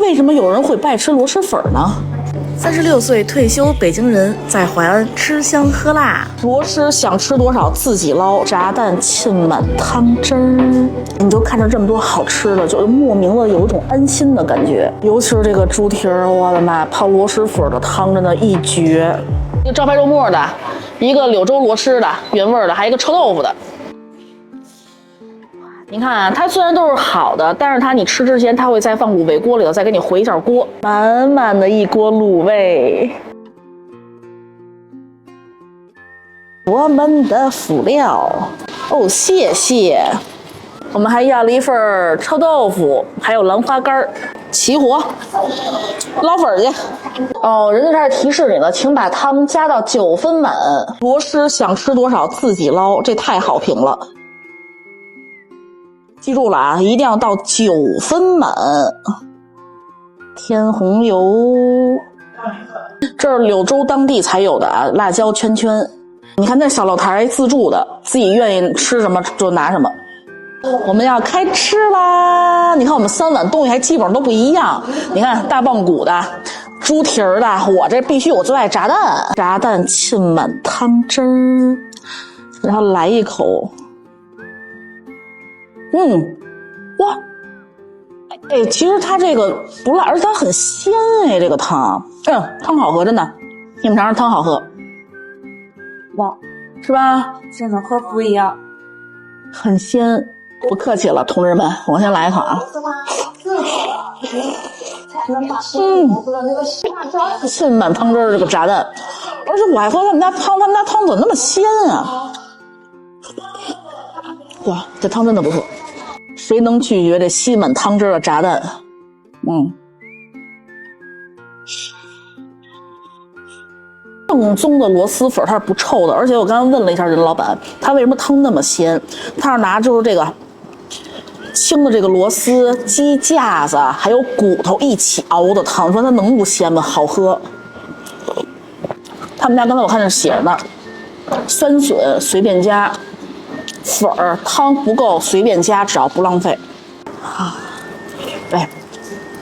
为什么有人会不爱吃螺蛳粉呢？36岁退休北京人在淮安吃香喝辣，螺蛳想吃多少自己捞，炸蛋浸满汤汁儿，你就看着这么多好吃的，就莫名的有一种安心的感觉。尤其是这个猪蹄儿，我的妈，泡螺蛳粉的汤真的一绝。一个招牌肉末的，一个柳州螺蛳的原味的，还有一个臭豆腐的。你看啊，它虽然都是好的，但是它你吃之前，它会再放卤味锅里头，再给你回一下锅，满满的一锅卤味。我们的辅料哦，谢谢。我们还要了一份臭豆腐，还有兰花干，齐活。捞粉去。哦，人家这儿提示你了，请把汤加到9分满。螺蛳想吃多少自己捞，这太好评了。记住了啊，一定要到9分满。添红油，这是柳州当地才有的啊，辣椒圈圈。你看那小露台自助的，自己愿意吃什么就拿什么。我们要开吃啦！你看我们3碗东西还基本上都不一样。你看大棒骨的、猪蹄儿的，我这必须我最爱炸蛋，炸蛋浸满汤汁儿，然后来一口。哇，哎，其实它这个不辣，而且它很鲜哎，这个汤，汤好喝，真的，你们尝尝汤好喝，哇，是吧？这种喝不一样，很鲜，不客气了，同志们，我先来一口啊。浸满汤汁儿这个炸蛋，而且我还喝他们家汤，他们家汤怎么那么鲜啊？哇，这汤真的不错。谁能拒绝这吸满汤汁的炸蛋？正宗的螺蛳粉它是不臭的，而且我刚刚问了一下人老板，他为什么汤那么鲜？他是拿就是这个清的这个螺丝、鸡架子还有骨头一起熬的汤，说它能不鲜吗？好喝。他们家刚才我看着写着呢，酸笋随便加。粉儿汤不够随便加，只要不浪费。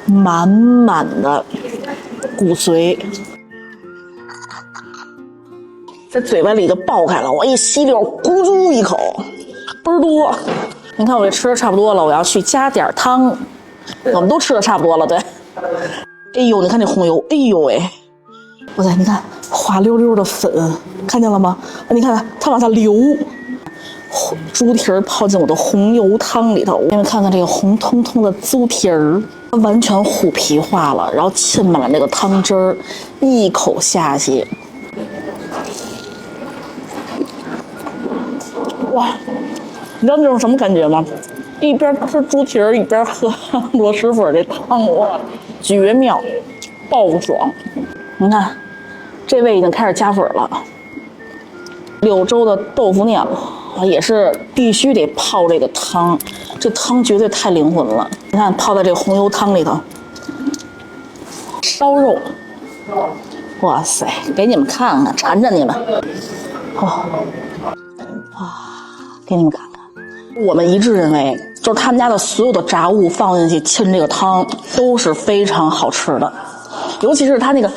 满满的骨髓在嘴巴里就爆开了，我一吸溜，咕噜一口，倍儿多。你看我这吃的差不多了，我要去加点汤。我们都吃的差不多了，对。哎呦，你看这红油，哎呦喂，哇塞，你看滑溜溜的粉，看见了吗？你看它往下流。猪蹄儿泡进我的红油汤里头，给你们看看这个红彤彤的猪蹄儿，它完全虎皮化了，然后浸满了那个汤汁儿，一口下去，哇！你知道那种什么感觉吗？一边吃猪蹄儿一边喝螺蛳粉这汤，哇，绝妙，爆爽！你看，这位已经开始加粉了，柳州的豆腐酿。也是必须得泡这个汤，这汤绝对太灵魂了。你看泡在这个红油汤里头，烧肉，哇塞，给你们看看，馋着你们。给你们看看，我们一致认为，就是他们家的所有的炸物放进去沁这个汤都是非常好吃的，尤其是它那个。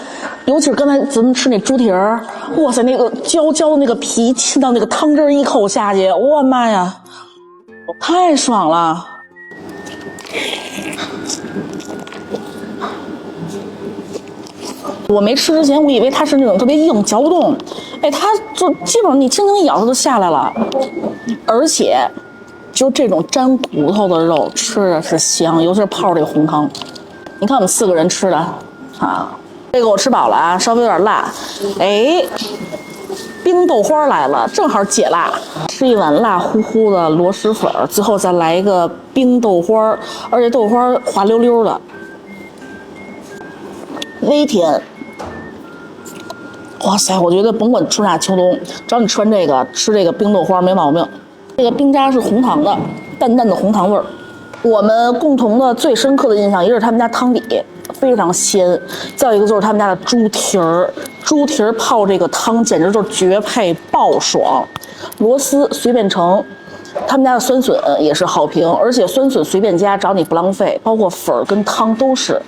尤其是刚才咱们吃那猪蹄儿，哇塞，那个焦焦的那个皮沁到那个汤汁一口下去，哇妈呀，太爽了！我没吃之前，我以为它是那种特别硬，嚼不动，哎，它就基本上你轻轻一咬它就下来了，而且就这种沾骨头的肉吃着是香，尤其是泡这个红汤。你看我们4个人吃的啊。这个我吃饱了啊，稍微有点辣。哎，冰豆花来了，正好解辣。吃一碗辣乎乎的螺蛳粉，最后再来一个冰豆花，而且豆花滑溜溜的，微甜。哇塞，我觉得甭管春夏秋冬，只要你吃完这个，吃这个冰豆花没毛病。这个冰渣是红糖的，淡淡的红糖味儿。我们共同的最深刻的印象，一个是他们家汤底非常鲜，再一个就是他们家的猪蹄儿，猪蹄儿泡这个汤简直就是绝配，爆爽。螺丝随便盛，他们家的酸笋也是好评，而且酸笋随便加，只要你不浪费，包括粉儿跟汤都是。